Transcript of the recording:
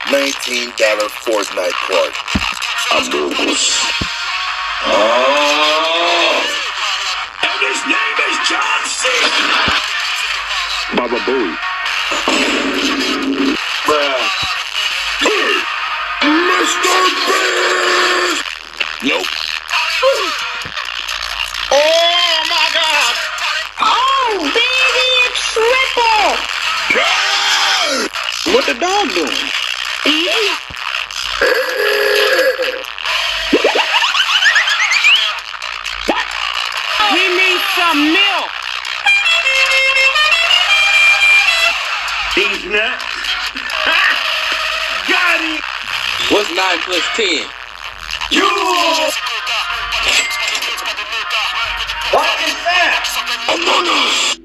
$19 Fortnite card. Amogus. Oh! And his name is John C. Baba Booey. Bruh. Mr. Beast! Nope. Oh my God! Oh, baby, it's triple! What the dog doing? He needs some milk. These nuts. Got him. What's 9 plus 10? You. What is that? Among Us.